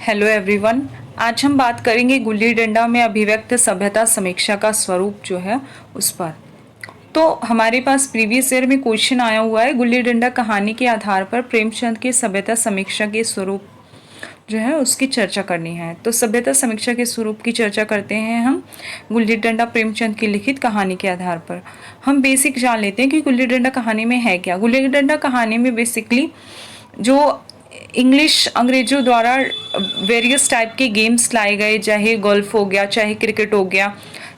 Hello everyone. आज हम बात करेंगे गुल्ली डंडा में अभिव्यक्त सभ्यता समीक्षा का स्वरूप जो है उस पर। तो हमारे पास प्रीवियस ईयर में क्वेश्चन आया हुआ है, गुल्ली डंडा कहानी के आधार पर प्रेमचंद की सभ्यता समीक्षा के स्वरूप जो है उसकी चर्चा करनी है। तो सभ्यता समीक्षा के स्वरूप की चर्चा करते हैं हम गुल्ली डंडा प्रेमचंद की लिखित कहानी के आधार पर। हम बेसिक जान लेते हैं कि गुल्ली डंडा कहानी में है क्या। गुल्ली डंडा कहानी में बेसिकली जो इंग्लिश अंग्रेजों द्वारा वेरियस टाइप के गेम्स लाए गए, चाहे गोल्फ हो गया, चाहे क्रिकेट हो गया,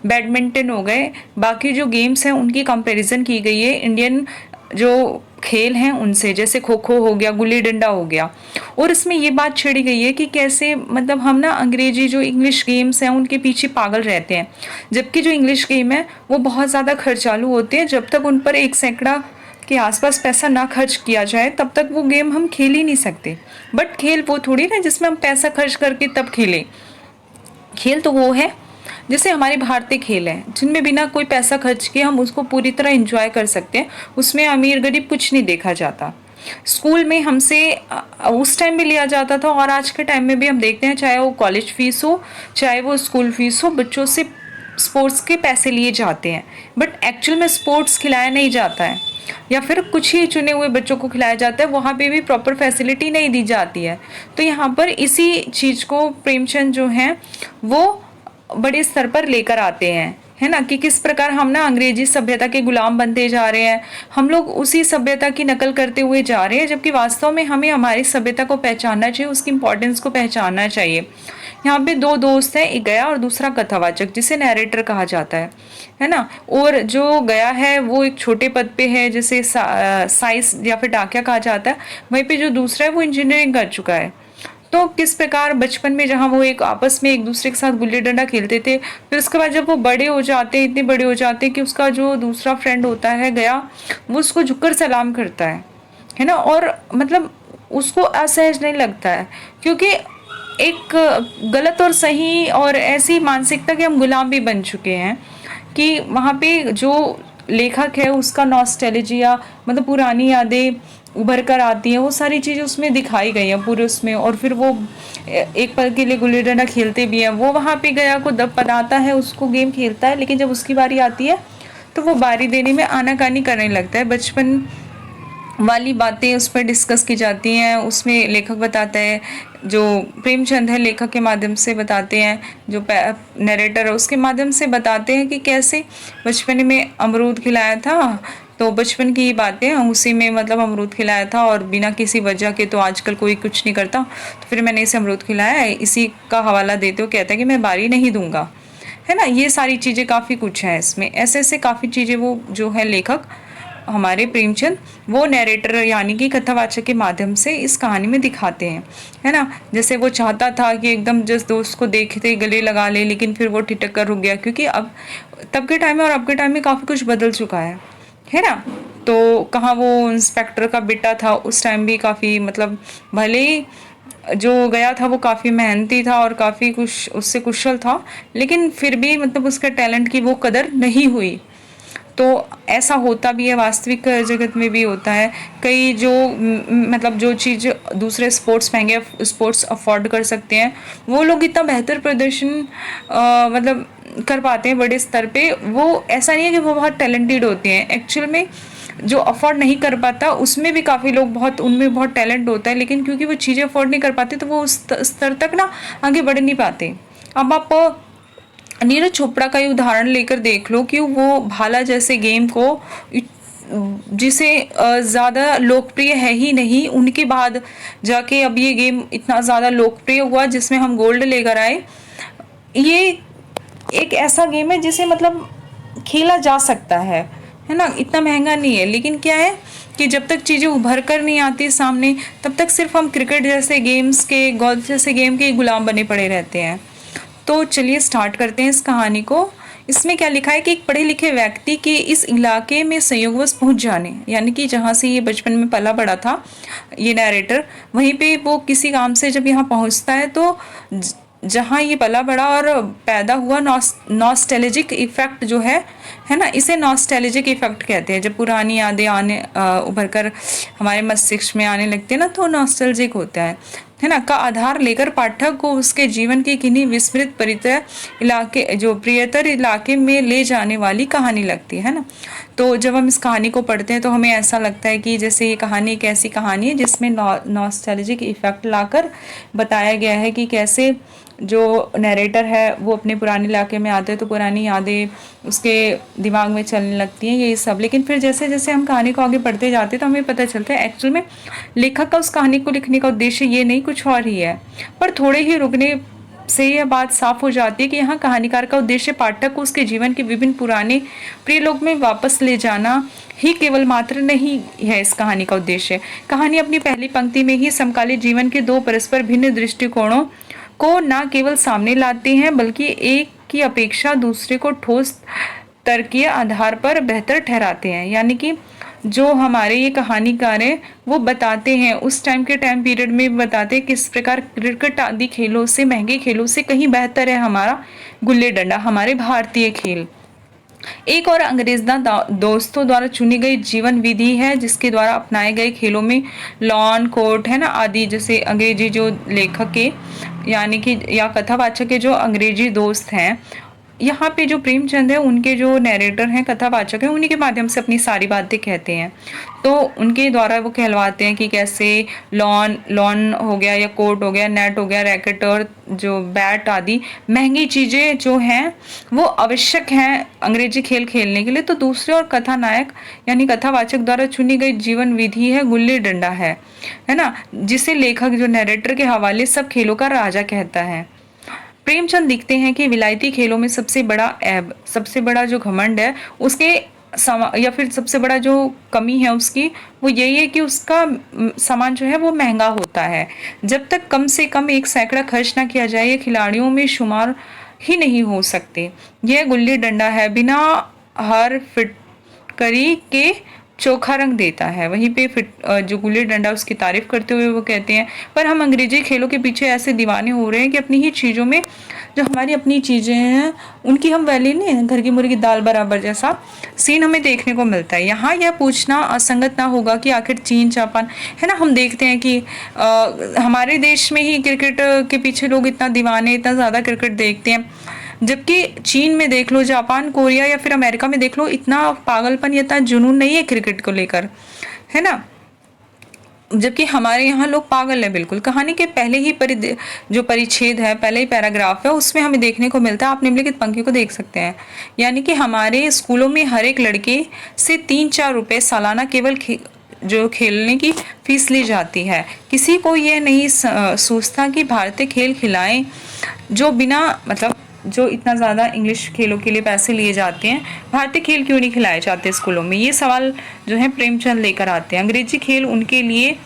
बैडमिंटन हो गए, बाकी जो गेम्स हैं उनकी कंपैरिजन की गई है इंडियन जो खेल हैं उनसे, जैसे खो खो हो गया, गुल्ली डंडा हो गया। और इसमें ये बात छेड़ी गई है कि कैसे मतलब हम ना अंग्रेजी जो इंग्लिश गेम्स हैं उनके पीछे पागल रहते हैं, जबकि जो इंग्लिश गेम है वो बहुत ज़्यादा खर्चालू होते हैं। जब तक उन पर 1 सैकड़ा के आसपास पैसा ना खर्च किया जाए तब तक वो गेम हम खेल ही नहीं सकते। बट खेल वो थोड़ी ना जिसमें हम पैसा खर्च करके तब खेलें। खेल तो वो है जैसे हमारे भारतीय खेल हैं जिनमें बिना कोई पैसा खर्च किए हम उसको पूरी तरह एंजॉय कर सकते हैं। उसमें अमीर गरीब कुछ नहीं देखा जाता। स्कूल में हमसे उस टाइम भी लिया जाता था और आज के टाइम में भी हम देखते हैं, चाहे वो कॉलेज फीस हो चाहे वो स्कूल फीस हो, बच्चों से स्पोर्ट्स के पैसे लिए जाते हैं। बट एक्चुअल में स्पोर्ट्स खिलाया नहीं जाता है या फिर कुछ ही चुने हुए बच्चों को खिलाया जाता है, वहाँ पे भी प्रॉपर फैसिलिटी नहीं दी जाती है। तो यहाँ पर इसी चीज़ को प्रेमचंद जो हैं वो बड़े स्तर पर लेकर आते हैं, है ना, कि किस प्रकार हम ना अंग्रेजी सभ्यता के गुलाम बनते जा रहे हैं। हम लोग उसी सभ्यता की नकल करते हुए जा रहे हैं, जबकि वास्तव में हमें हमारी सभ्यता को पहचानना चाहिए, उसकी इम्पोर्टेंस को पहचानना चाहिए। यहाँ पे दो दोस्त हैं, एक गया और दूसरा कथावाचक, जिसे नैरेटर कहा जाता है ना। और जो गया है वो एक छोटे पद पे है, जिसे साइंस या फिर डाकिया कहा जाता है। वहीं पे जो दूसरा है वो इंजीनियरिंग कर चुका है। तो किस प्रकार बचपन में जहाँ वो एक आपस में एक दूसरे के साथ गुल्ली डंडा खेलते थे, फिर उसके बाद जब वो बड़े हो जाते हैं, इतने बड़े हो जाते हैं कि उसका जो दूसरा फ्रेंड होता है गया, वो उसको झुककर सलाम करता है ना। और मतलब उसको असहज नहीं लगता है, क्योंकि एक गलत और सही और ऐसी मानसिकता के हम गुलाम भी बन चुके हैं कि वहाँ पे जो लेखक है उसका नॉस्टैल्जिया मतलब पुरानी यादें उभर कर आती हैं, वो सारी चीज़ें उसमें दिखाई गई हैं पूरे उसमें। और फिर वो एक पल के लिए गुल्ली डंडा खेलते भी हैं। वो वहाँ पे गया को दब बनाता है, उसको गेम खेलता है, लेकिन जब उसकी बारी आती है तो वो बारी देने में आनाकानी करने लगता है। बचपन वाली बातें उस पर डिस्कस की जाती हैं। उसमें लेखक बताता है, जो प्रेमचंद है लेखक के माध्यम से बताते हैं, जो नरेटर है उसके माध्यम से बताते हैं कि कैसे बचपन में अमरूद खिलाया था। तो बचपन की बातें, उसी में मतलब अमरूद खिलाया था और बिना किसी वजह के तो आजकल कोई कुछ नहीं करता, तो फिर मैंने इसे अमरूद खिलाया है। इसी का हवाला देते हुए कहता है कि मैं बारी नहीं दूंगा, है ना। ये सारी चीज़ें काफ़ी कुछ है इसमें, ऐसे ऐसे काफ़ी चीज़ें वो जो है लेखक हमारे प्रेमचंद वो नैरेटर यानी कि कथावाचक के माध्यम से इस कहानी में दिखाते हैं, है ना। जैसे वो चाहता था कि एकदम जिस दोस्त को देखते गले लगा ले, लेकिन फिर वो ठिठक कर रुक गया, क्योंकि अब तब के टाइम में और अब के टाइम में काफ़ी कुछ बदल चुका है ना। तो कहाँ वो इंस्पेक्टर का बेटा था उस टाइम भी काफ़ी मतलब भले ही जो गया था वो काफ़ी मेहनती था और काफ़ी कुछ उससे कुशल था, लेकिन फिर भी मतलब उसके टैलेंट की वो कदर नहीं हुई। तो ऐसा होता भी है, वास्तविक जगत में भी होता है। कई जो मतलब जो चीज़ दूसरे स्पोर्ट्स महंगे स्पोर्ट्स अफोर्ड कर सकते हैं, वो लोग इतना बेहतर प्रदर्शन मतलब कर पाते हैं बड़े स्तर पे। वो ऐसा नहीं है कि वो बहुत टैलेंटेड होते हैं, एक्चुअल में जो अफोर्ड नहीं कर पाता उसमें भी काफ़ी लोग बहुत उनमें बहुत टैलेंट होता है, लेकिन क्योंकि वो चीज़ें अफोर्ड नहीं कर पाते तो वो उस स्तर तक ना आगे बढ़ नहीं पाते। अब आप नीरज चोपड़ा का ही उदाहरण लेकर देख लो कि वो भाला जैसे गेम को जिसे ज़्यादा लोकप्रिय है ही नहीं, उनके बाद जाके अब ये गेम इतना ज़्यादा लोकप्रिय हुआ जिसमें हम गोल्ड लेकर आए। ये एक ऐसा गेम है जिसे मतलब खेला जा सकता है ना, इतना महंगा नहीं है। लेकिन क्या है कि जब तक चीज़ें उभर कर नहीं आती सामने, तब तक सिर्फ हम क्रिकेट जैसे गेम्स के, गोल्फ जैसे गेम के गुलाम बने पड़े रहते हैं। तो चलिए स्टार्ट करते हैं इस कहानी को। इसमें क्या लिखा है कि एक पढ़े लिखे व्यक्ति के इस इलाके में संयोगवश पहुंच जाने, यानी कि जहाँ से ये बचपन में पला बड़ा था ये नैरेटर, वहीं पे वो किसी काम से जब यहाँ पहुंचता है तो जहाँ ये पला बड़ा और पैदा हुआ नॉस्टैल्जिक इफेक्ट जो है ना, इसे नॉस्टैल्जिक इफेक्ट कहते हैं। जब पुरानी यादें आने उभर कर हमारे मस्तिष्क में आने लगती है ना, तो नॉस्टैल्जिक होता है। है ना, का आधार लेकर पाठक को उसके जीवन के किन्हीं विस्मृत परितः इलाके, जो प्रियतर इलाके में ले जाने वाली कहानी लगती है ना। तो जब हम इस कहानी को पढ़ते हैं तो हमें ऐसा लगता है कि जैसे ये कहानी एक ऐसी कहानी है जिसमें नॉस्टैल्जिक इफेक्ट लाकर बताया गया है कि कैसे जो नरेटर है वो अपने पुराने इलाके में आते हैं तो पुरानी यादें उसके दिमाग में चलने लगती हैं, ये सब। लेकिन फिर जैसे जैसे हम कहानी को आगे पढ़ते जाते हैं तो हमें पता चलता है एक्चुअल में लेखक का उस कहानी को लिखने का उद्देश्य ये नहीं, कुछ और ही है। पर थोड़े ही रुकने से यह बात साफ हो जाती है कि यहाँ कहानीकार का उद्देश्य पाठक को उसके जीवन के विभिन्न पुराने प्रिय लोक में वापस ले जाना ही केवल मात्र नहीं है इस कहानी का उद्देश्य। कहानी अपनी पहली पंक्ति में ही समकालीन जीवन के दो परस्पर भिन्न दृष्टिकोणों को न केवल सामने लाते हैं बल्कि एक की अपेक्षा दूसरे को ठोस तर्कीय आधार पर बेहतर ठहराते हैं। यानी कि जो हमारे ये कहानीकार हैं वो बताते हैं, उस टाइम के टाइम पीरियड में बताते हैं किस प्रकार क्रिकेट आदि खेलों से, महंगे खेलों से कहीं बेहतर है हमारा गुल्ली डंडा, हमारे भारतीय खेल। एक और अंग्रेज़ा दोस्तों द्वारा चुनी गई जीवन विधि है जिसके द्वारा अपनाए गए खेलों में लॉन कोर्ट है ना आदि, जैसे अंग्रेजी जो लेखक के यानी कि या कथावाचक के जो अंग्रेजी दोस्त हैं, यहाँ पे जो प्रेमचंद है उनके जो नरेटर हैं, कथावाचक हैं, उन्हीं के माध्यम से अपनी सारी बातें कहते हैं। तो उनके द्वारा वो कहलवाते हैं कि कैसे लॉन हो गया या कोर्ट हो गया, नेट हो गया, रैकेट और जो बैट आदि महंगी चीज़ें जो हैं वो आवश्यक हैं अंग्रेजी खेल खेलने के लिए। तो दूसरे और कथानायक यानी कथावाचक द्वारा चुनी गई जीवन विधि है गुल्ली डंडा है ना, जिसे लेखक जो नरेटर के हवाले सब खेलों का राजा कहता है। प्रेमचंद लिखते हैं कि विलायती खेलों में सबसे बड़ा ऐब, सबसे बड़ा जो घमंड है उसके या फिर सबसे बड़ा जो कमी है उसकी, वो यही है कि उसका सामान जो है वो महंगा होता है। जब तक कम से कम 1 सैकड़ा खर्च ना किया जाए ये खिलाड़ियों में शुमार ही नहीं हो सकते। यह गुल्ली डंडा है, बिना हर फिटकरी के चोखा रंग देता है। वहीं पे जो गुल्ली डंडा उसकी तारीफ करते हुए वो कहते हैं, पर हम अंग्रेजी खेलों के पीछे ऐसे दीवाने हो रहे हैं कि अपनी ही चीज़ों में, जो हमारी अपनी चीज़ें हैं उनकी हम वैल्यू नहीं, घर की मुर्गी दाल बराबर जैसा सीन हमें देखने को मिलता है। यहाँ यह पूछना असंगत ना होगा कि आखिर चीन जापान है ना, हम देखते हैं कि हमारे देश में ही क्रिकेट के पीछे लोग इतना दीवाने, इतना ज़्यादा क्रिकेट देखते हैं, जबकि चीन में देख लो, जापान, कोरिया या फिर अमेरिका में देख लो, इतना पागलपन या इतना जुनून नहीं है क्रिकेट को लेकर, है ना। जबकि हमारे यहाँ लोग पागल है बिल्कुल। कहानी के पहले ही जो परिच्छेद है, पहले ही पैराग्राफ है, उसमें हमें देखने को मिलता है, आप निम्नलिखित पंक्ति को देख सकते हैं। यानी कि हमारे स्कूलों में हर एक लड़के से 3-4 रुपए सालाना केवल जो खेलने की फीस ली जाती है। किसी को यह नहीं सोचता कि भारतीय खेल खिलाएं जो बिना मतलब जो इतना ज़्यादा इंग्लिश खेलों के लिए पैसे लिए जाते हैं, भारतीय खेल क्यों नहीं खिलाए जाते स्कूलों में। ये सवाल जो है प्रेमचंद लेकर आते हैं। अंग्रेजी खेल उनके लिए,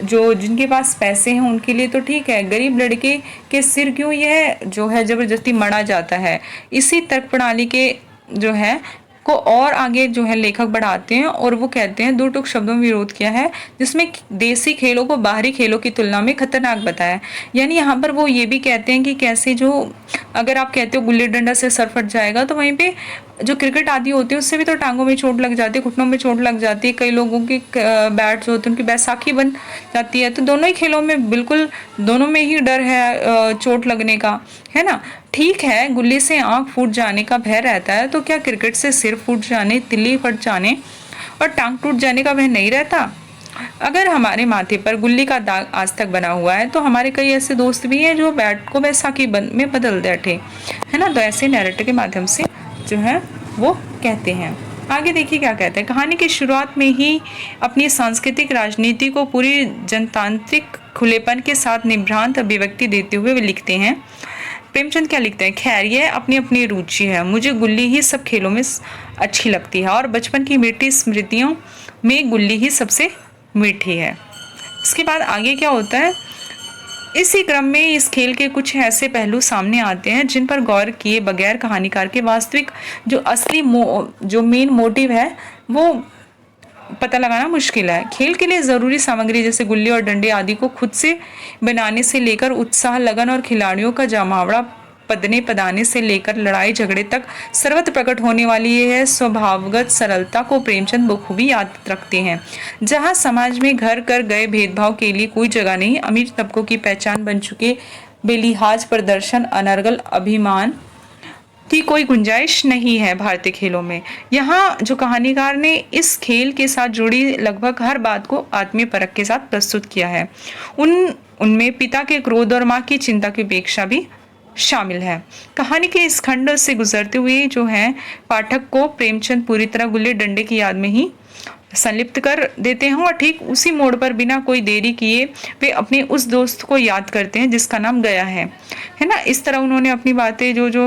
जो जिनके पास पैसे हैं उनके लिए तो ठीक है, गरीब लड़के के सिर क्यों यह जो है ज़बरदस्ती मढ़ा जाता है। इसी तर्क प्रणाली के जो है को और आगे जो है लेखक बढ़ाते हैं और वो कहते हैं, 2 टूक शब्दों में विरोध किया है जिसमें देसी खेलों को बाहरी खेलों की तुलना में खतरनाक बताया। यानी यहाँ पर वो ये भी कहते हैं कि कैसे जो अगर आप कहते हो गुल्ली डंडा से सर फट जाएगा, तो वहीं पे जो क्रिकेट आदि होती है उससे भी तो टांगों में चोट लग जाती है, घुटनों में चोट लग जाती है, कई लोगों की बैट जो होती है उनकी बैसाखी बन जाती है। तो दोनों ही खेलों में बिल्कुल, दोनों में ही डर है चोट लगने का, है ना। ठीक है, गुल्ली से आंख फूट जाने का भय रहता है, तो क्या क्रिकेट से सिर फूट जाने, तिल्ली फट जाने और टांग टूट जाने का भय नहीं रहता। अगर हमारे माथे पर गुल्ली का दाग आज तक बना हुआ है तो हमारे कई ऐसे दोस्त भी हैं जो बैट को बैसाखी में बदल बैठे, है ना। तो ऐसे नैरेटिव के माध्यम से जो है वो कहते हैं। आगे देखिए क्या कहते हैं। कहानी की शुरुआत में ही अपनी सांस्कृतिक राजनीति को पूरी जनतांत्रिक खुलेपन के साथ निभ्रांत अभिव्यक्ति देते हुए वे लिखते हैं। प्रेमचंद क्या लिखते हैं, खैर ये अपनी अपनी रुचि है, मुझे गुल्ली ही सब खेलों में अच्छी लगती है और बचपन की मीठी स्मृतियों में गुल्ली ही सबसे मीठी है। इसके बाद आगे क्या होता है, इसी क्रम में इस खेल के कुछ ऐसे पहलू सामने आते हैं जिन पर गौर किए बगैर कहानीकार के वास्तविक जो असली जो मेन मोटिव है वो पता लगाना मुश्किल है। खेल के लिए ज़रूरी सामग्री जैसे गुल्ली और डंडे आदि को खुद से बनाने से लेकर उत्साह, लगन और खिलाड़ियों का जमावड़ा पदने पदाने से लेकर लड़ाई झगड़े तक सर्वत्र प्रकट होने वाली यह स्वभावगत सरलता को प्रेमचंद बखूबी याद रखते हैं। जहां समाज में घर कर गए भेदभाव के लिए कोई जगह नहीं, अमीर तबकों की पहचान बन चुके बेलिहाज प्रदर्शन, अनर्गल अभिमान की कोई गुंजाइश नहीं है भारतीय खेलों में। यहाँ जो कहानीकार ने इस खेल के साथ जुड़ी लगभग हर बात को आत्मीय परख के साथ प्रस्तुत किया है। उनमें पिता के क्रोध और माँ की चिंता की उपेक्षा भी शामिल है। कहानी के इस खंड से गुजरते हुए जो है पाठक को प्रेमचंद पूरी तरह गुल्ली डंडे की याद में ही संलिप्त कर देते हैं और ठीक उसी मोड़ पर बिना कोई देरी किए वे अपने उस दोस्त को याद करते हैं जिसका नाम गया है ना। इस तरह उन्होंने अपनी बातें जो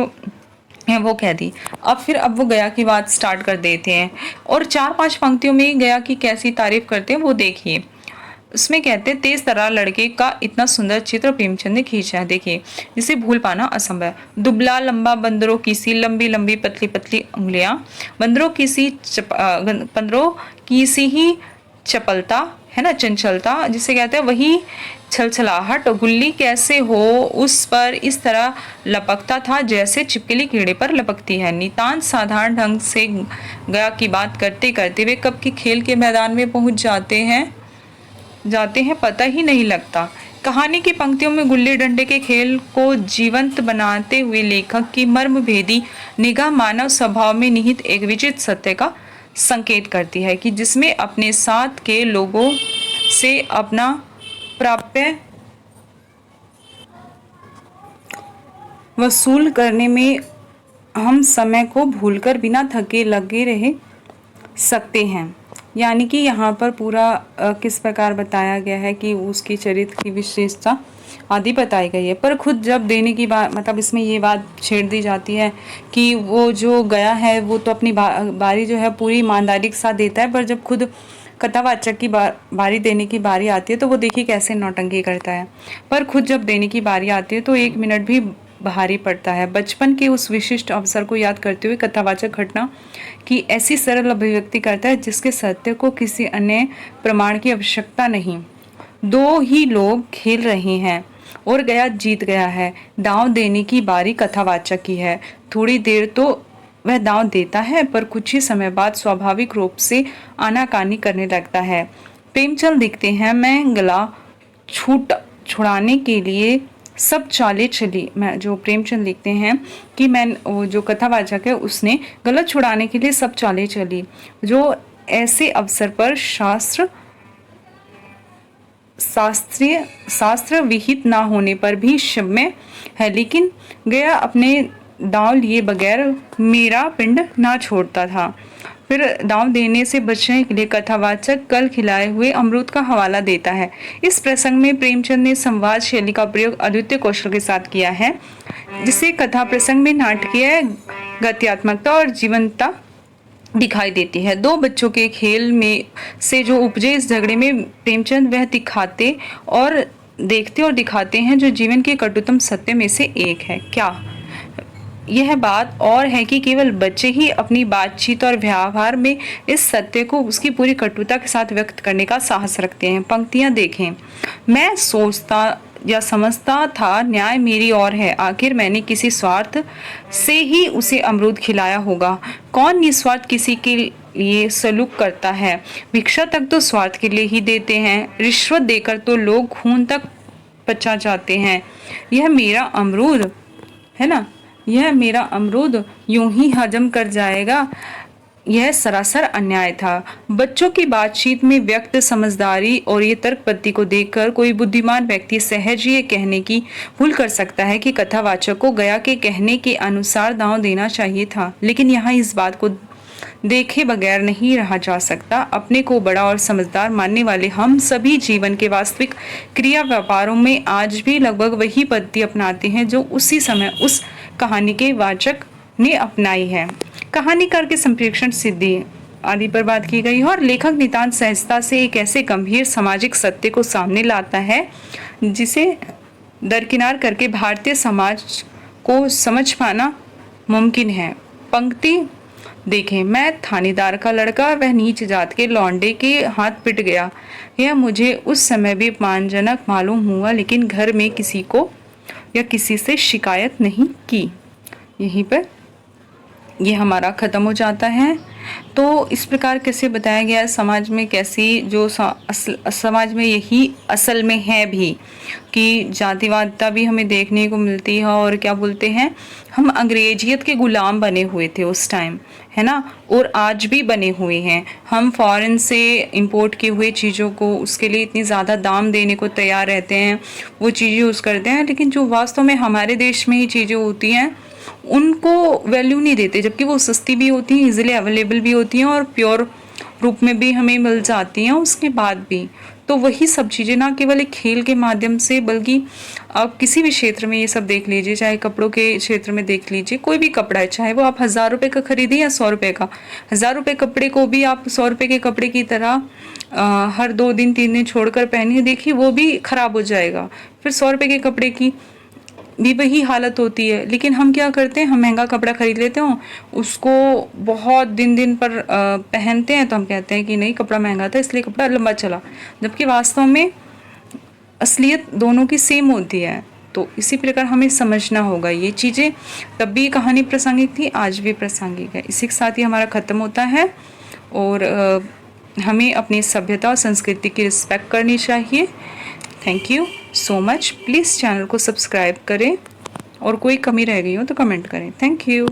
है वो कह दी। अब वो गया की बात स्टार्ट कर देते हैं और 4-5 पंक्तियों में गया की कैसी तारीफ करते हैं वो देखिए। उसमें कहते हैं, तेज तर्रार लड़के का इतना सुंदर चित्र प्रेमचंद ने खींचा है, देखिए जिसे भूल पाना असंभव। दुबला लंबा, बंदरों की सी लंबी लंबी पतली पतली उंगलियां, बंदरों की सी ही चपलता है ना, चंचलता जिसे कहते हैं, वही छलछलाहट। गुल्ली कैसे हो उस पर इस तरह लपकता था जैसे छिपकली कीड़े पर लपकती है। नितांत साधारण ढंग से गया की बात करते करते वे कब के खेल के मैदान में पहुंच जाते हैं पता ही नहीं लगता। कहानी की पंक्तियों में गुल्ली डंडे के खेल को जीवंत बनाते हुए लेखक की मर्मभेदी निगाह मानव स्वभाव में निहित एक विचित्र सत्य का संकेत करती है कि जिसमें अपने साथ के लोगों से अपना प्राप्य वसूल करने में हम समय को भूलकर बिना थके लगे रह सकते हैं। यानी कि यहाँ पर पूरा किस प्रकार बताया गया है कि उसकी चरित्र की विशेषता आदि बताई गई है। पर खुद जब देने की बात, मतलब इसमें ये बात छेड़ दी जाती है कि वो जो गया है वो तो अपनी बारी जो है पूरी ईमानदारी के साथ देता है, पर जब खुद कथावाचक की बारी देने की बारी आती है तो वो देखिए कैसे नौटंकी करता है। पर खुद जब देने की बारी आती है तो 1 मिनट भी भारी पड़ता है। बचपन के उस विशिष्ट अवसर को याद करते हुए कथावाचक घटना की ऐसी सरल अभिव्यक्ति करता है जिसके सत्य को किसी अन्य प्रमाण की आवश्यकता नहीं। 2 ही लोग खेल रहे हैं और गया जीत गया है। दांव देने की बारी कथावाचक की है। थोड़ी देर तो वह दांव देता है पर कुछ ही समय बाद स्वाभाविक रूप से आनाकानी करने लगता है। प्रेमचंद लिखते हैं, मैं गला छुड़ाने के लिए सब चालें चली। मैं जो प्रेमचंद लिखते हैं कि मैं वो जो कथावाचक है उसने गला छुड़ाने के लिए सब चालें चली, जो ऐसे अवसर पर शास्त्र विहित ना होने पर भी क्षम्य है। लेकिन गया अपने दांव लिए बगैर मेरा पिंड ना छोड़ता था। फिर दांव देने से बचने के लिए कथावाचक कल खिलाए हुए अमरूद का हवाला देता है। इस प्रसंग में प्रेमचंद ने संवाद शैली का प्रयोग अद्वितीय कौशल के साथ किया है, जिससे कथा प्रसंग में नाटकीय गत्यात्मकता और जीवंतता दिखाई देती है। 2 बच्चों के खेल में से जो उपजे इस झगड़े में प्रेमचंद वह दिखाते और दिखाते हैं जो जीवन के कटुतम सत्य में से एक है। क्या यह बात और है कि केवल बच्चे ही अपनी बातचीत और व्यवहार में इस सत्य को उसकी पूरी कटुता के साथ व्यक्त करने का साहस रखते हैं। पंक्तियां देखें, मैं सोचता या समझता था न्याय मेरी ओर है, आखिर मैंने किसी स्वार्थ से ही उसे अमरूद खिलाया होगा। कौन निस्वार्थ किसी के लिए सलूक करता है? भिक्षा तक तो स्वार्थ के लिए ही देते हैं, रिश्वत देकर तो लोग खून तक पचा जाते हैं। यह मेरा अमरूद है ना, यह मेरा अमरूद यूं ही हजम कर जाएगा, यह सरासर अन्याय था। बच्चों की बातचीत में व्यक्त समझदारी और ये तर्कपद्धति को देखकर कोई बुद्धिमान व्यक्ति सहज ये कहने की भूल कर सकता है कि कथावाचक को गया के कहने के अनुसार दांव देना चाहिए था। लेकिन यहाँ इस बात को देखे बगैर नहीं रहा जा सकता। अपने को बड़ा और समझदार मानने वाले हम सभी जीवन के वास्तविक क्रिया व्यापारों में आज भी लगभग वही पद्धति अपनाते हैं जो उसी समय उस कहानी के वाचक ने अपनाई है। कहानीकार के संप्रेषण सिद्धि आदि पर बात की गई है और लेखक नितांत सहजता से एक ऐसे गंभीर सामाजिक सत्य को सामने लाता है जिसे दरकिनार करके भारतीय समाज को समझ पाना मुमकिन है। पंक्ति देखें, मैं थानेदार का लड़का, वह नीच जात के लौंडे के हाथ पिट गया। यह मुझे उस समय भी अपमानजनक मालूम हुआ, लेकिन घर में किसी को या किसी से शिकायत नहीं की। यहीं पर ये हमारा ख़त्म हो जाता है। तो इस प्रकार कैसे बताया गया है समाज में, कैसी जो समाज में यही असल में है भी कि जातिवादिता भी हमें देखने को मिलती है। और क्या बोलते हैं, हम अंग्रेजियत के गुलाम बने हुए थे उस टाइम, है ना, और आज भी बने हुए हैं। हम फॉरेन से इंपोर्ट किए हुए चीज़ों को उसके लिए इतनी ज़्यादा दाम देने को तैयार रहते हैं, वो चीज़ें यूज़ करते हैं, लेकिन जो वास्तव में हमारे देश में ही चीज़ें होती हैं उनको वैल्यू नहीं देते, जबकि वो सस्ती भी होती हैं, इजीली अवेलेबल भी होती हैं और प्योर रूप में भी हमें मिल जाती हैं उसके बाद भी। तो वही सब चीज़ें ना केवल एक खेल के माध्यम से, बल्कि आप किसी भी क्षेत्र में ये सब देख लीजिए, चाहे कपड़ों के क्षेत्र में देख लीजिए, कोई भी कपड़ा है, चाहे वो आप 1000 रुपये का खरीदें या 100 रुपये का, 1000 रुपये कपड़े को भी आप 100 रुपये के कपड़े की तरह हर 2 दिन 3 दिन छोड़कर पहनिए, देखिए वो भी खराब हो जाएगा। फिर 100 रुपये के कपड़े की भी वही हालत होती है। लेकिन हम क्या करते हैं, हम महंगा कपड़ा खरीद लेते हैं, उसको बहुत दिन दिन पर पहनते हैं, तो हम कहते हैं कि नहीं कपड़ा महंगा था इसलिए कपड़ा लंबा चला, जबकि वास्तव में असलियत दोनों की सेम होती है। तो इसी प्रकार हमें समझना होगा ये चीज़ें। तब भी कहानी प्रासंगिक थी, आज भी प्रासंगिक है। इसी के साथ ही हमारा ख़त्म होता है। और हमें अपनी सभ्यता और संस्कृति की रिस्पेक्ट करनी चाहिए। Thank you so much. Please channel को सब्सक्राइब करें और कोई कमी रह गई हो तो कमेंट करें। Thank you.